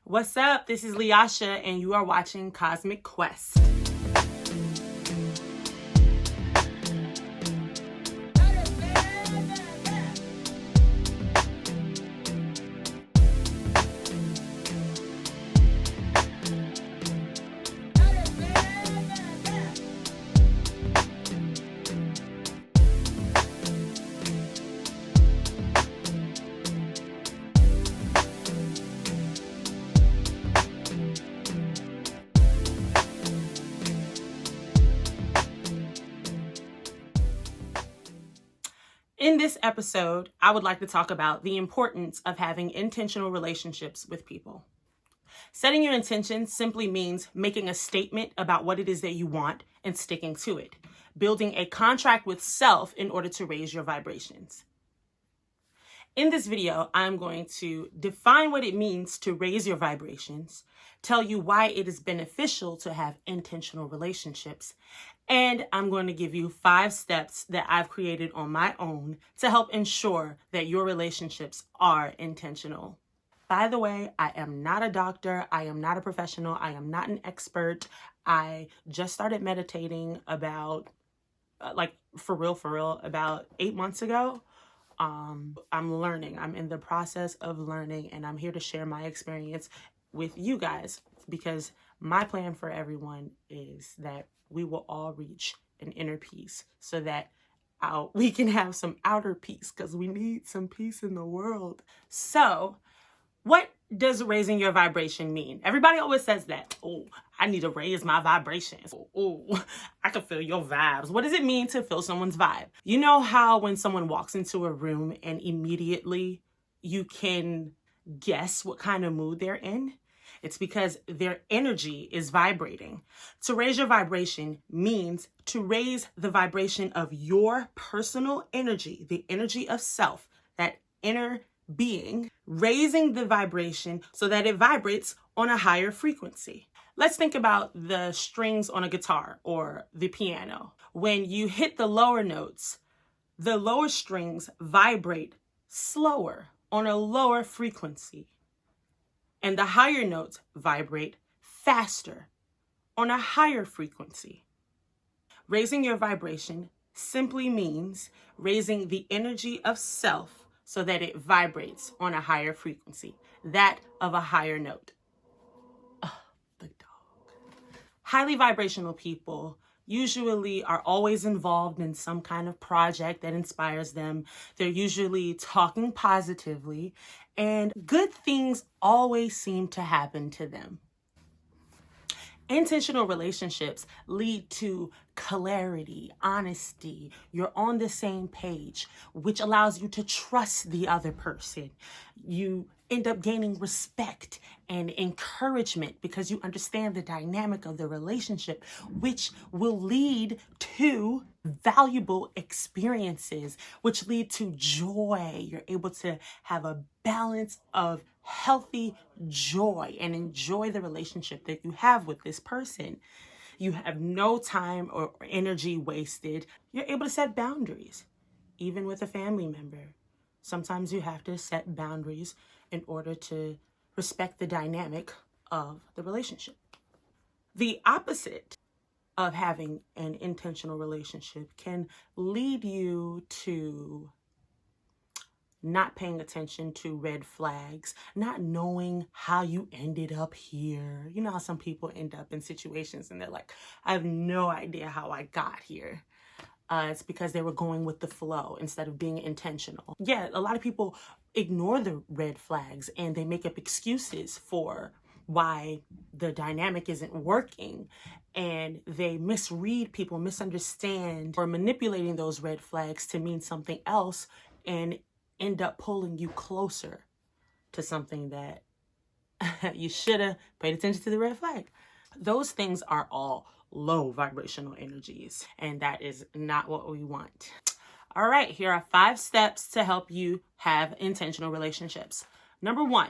What's up? This is Liasha, and you are watching Cosmic Quest. In this episode, I would like to talk about the importance of having intentional relationships with people. Setting your intentions simply means making a statement about what it is that you want and sticking to it. Building a contract with self in order to raise your vibrations. In this video, I'm going to define what it means to raise your vibrations, tell you why it is beneficial to have intentional relationships, and I'm going to give you 5 steps that I've created on my own to help ensure that your relationships are intentional. By the way, I am not a doctor. I am not a professional. I am not an expert. I just started meditating about, for real, about 8 months ago. I'm learning. I'm in the process of learning, and I'm here to share my experience with you guys because my plan for everyone is that we will all reach an inner peace so that we can have some outer peace because we need some peace in the world. So, what does raising your vibration mean? Everybody always says that. Oh, I need to raise my vibrations. Oh, I can feel your vibes. What does it mean to feel someone's vibe? You know how when someone walks into a room and immediately you can guess what kind of mood they're in? It's because their energy is vibrating. To raise your vibration means to raise the vibration of your personal energy, the energy of self, that inner being, raising the vibration so that it vibrates on a higher frequency. Let's think about the strings on a guitar or the piano. When you hit the lower notes, the lower strings vibrate slower on a lower frequency, and the higher notes vibrate faster on a higher frequency. Raising your vibration simply means raising the energy of self so that it vibrates on a higher frequency, that of a higher note. Oh, the dog. Highly vibrational people usually are always involved in some kind of project that inspires them. They're usually talking positively, and good things always seem to happen to them. Intentional relationships lead to clarity, honesty. You're on the same page, which allows you to trust the other person. You end up gaining respect and encouragement because you understand the dynamic of the relationship, which will lead to valuable experiences, which lead to joy. You're able to have a balance of healthy joy and enjoy the relationship that you have with this person. You have no time or energy wasted. You're able to set boundaries, even with a family member. Sometimes you have to set boundaries in order to respect the dynamic of the relationship. The opposite of having an intentional relationship can lead you to not paying attention to red flags, not knowing how you ended up here. You know how some people end up in situations and they're like, I have no idea how I got here. It's because they were going with the flow instead of being intentional. Yeah, a lot of people ignore the red flags and they make up excuses for why the dynamic isn't working, and they misread people, misunderstand, or manipulating those red flags to mean something else and end up pulling you closer to something that you should have paid attention to the red flag. Those things are all low vibrational energies, and that is not what we want. All right, here are 5 steps to help you have intentional relationships. Number 1,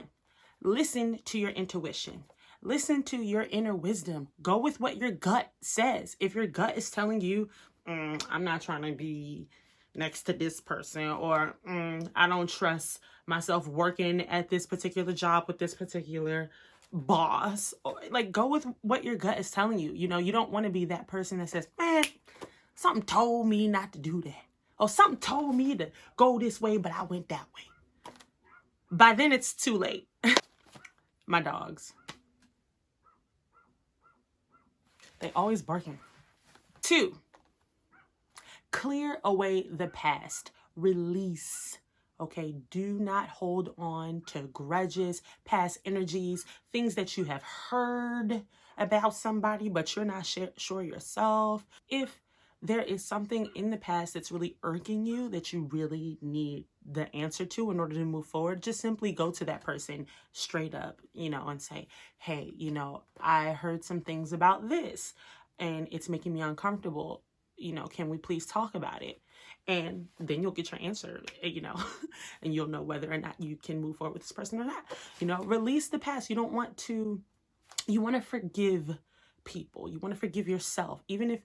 listen to your intuition. Listen to your inner wisdom. Go with what your gut says. If your gut is telling you, I'm not trying to be next to this person, or I don't trust myself working at this particular job with this particular boss, or like go with what your gut is telling you. You know, you don't want to be that person that says, man, something told me not to do that. Or something told me to go this way, but I went that way. By then it's too late. My dogs. They always barking. 2, clear away the past. Release. Okay, do not hold on to grudges, past energies, things that you have heard about somebody, but you're not sure yourself. If there is something in the past that's really irking you that you really need the answer to in order to move forward, just simply go to that person straight up, you know, and say, hey, you know, I heard some things about this and it's making me uncomfortable. You know, can we please talk about it? And then you'll get your answer, you know, and you'll know whether or not you can move forward with this person or not. You know, release the past. You want to forgive people. You want to forgive yourself, even if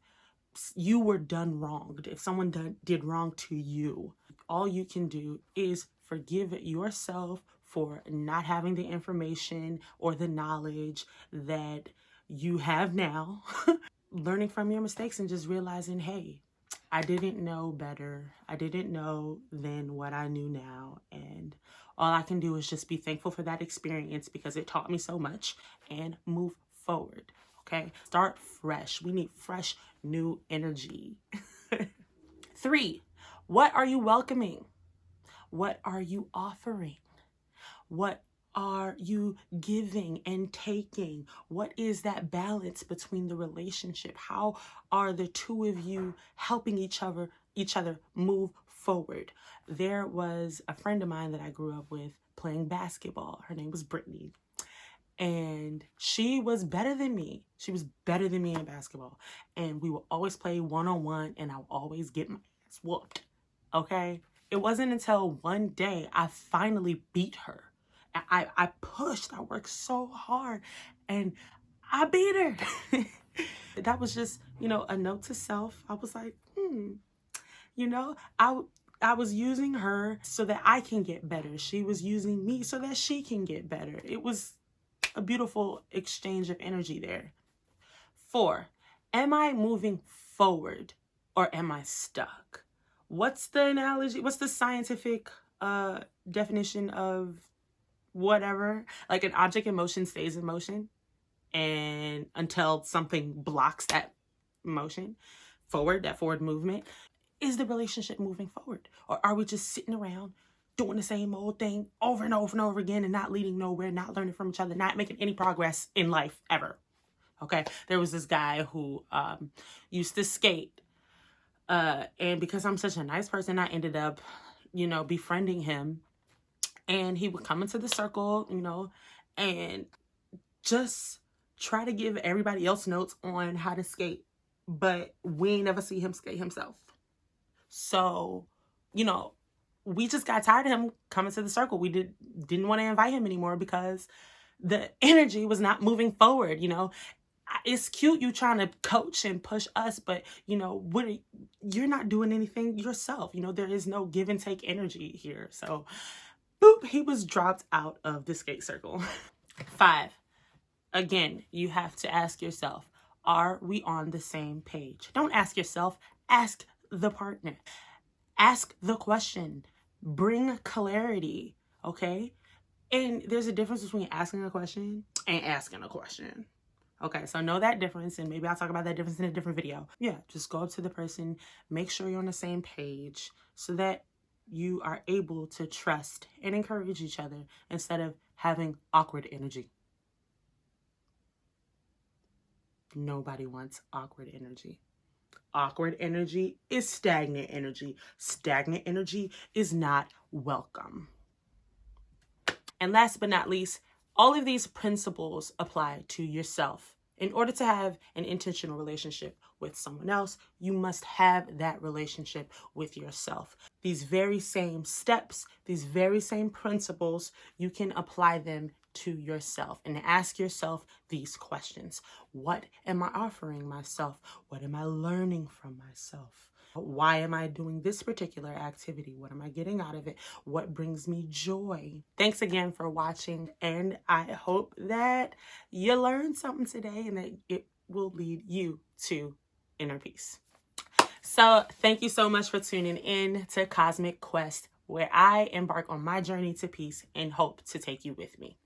you were done wrong. If someone did wrong to you, all you can do is forgive yourself for not having the information or the knowledge that you have now. Learning from your mistakes and just realizing, hey, I didn't know better. I didn't know then what I knew now. And all I can do is just be thankful for that experience because it taught me so much, and move forward. Okay? Start fresh. We need fresh, new energy. 3, what are you welcoming? What are you offering? What are you giving and taking? What is that balance between the relationship? How are the two of you helping each other move forward? There was a friend of mine that I grew up with playing basketball. Her name was Brittany. And she was better than me. She was better than me in basketball. And we would always play one-on-one, and I would always get my ass whooped. Okay? It wasn't until one day I finally beat her. I pushed, I worked so hard, and I beat her. That was just, you know, a note to self. I was like, you know, I was using her so that I can get better. She was using me so that she can get better. It was a beautiful exchange of energy there. 4, am I moving forward or am I stuck? What's the analogy? What's the scientific definition of whatever? Like, an object in motion stays in motion, and until something blocks that motion forward, that forward movement. Is the relationship moving forward, or are we just sitting around doing the same old thing over and over and over again and not leading nowhere, not learning from each other, not making any progress in life ever? Okay, there was this guy who used to skate, and because I'm such a nice person, I ended up, you know, befriending him. And he would come into the circle, you know, and just try to give everybody else notes on how to skate. But we ain't never see him skate himself. So, you know, we just got tired of him coming to the circle. We didn't want to invite him anymore because the energy was not moving forward. You know, it's cute you trying to coach and push us, but you know, you're not doing anything yourself. You know, there is no give and take energy here. So boop, he was dropped out of the skate circle. 5, again, you have to ask yourself, are we on the same page? Don't ask yourself, ask the partner. Ask the question. Bring clarity, okay? And there's a difference between asking a question and asking a question. Okay, so know that difference, and maybe I'll talk about that difference in a different video. Yeah, just go up to the person, make sure you're on the same page so that you are able to trust and encourage each other instead of having awkward energy. Nobody wants awkward energy. Awkward energy is stagnant energy. Stagnant energy is not welcome. And last but not least, all of these principles apply to yourself. In order to have an intentional relationship with someone else, you must have that relationship with yourself. These very same steps, these very same principles, you can apply them to yourself and ask yourself these questions. What am I offering myself? What am I learning from myself? Why am I doing this particular activity? What am I getting out of it? What brings me joy? Thanks again for watching, and I hope that you learned something today and that it will lead you to inner peace. So thank you so much for tuning in to Cosmic Quest, where I embark on my journey to peace and hope to take you with me.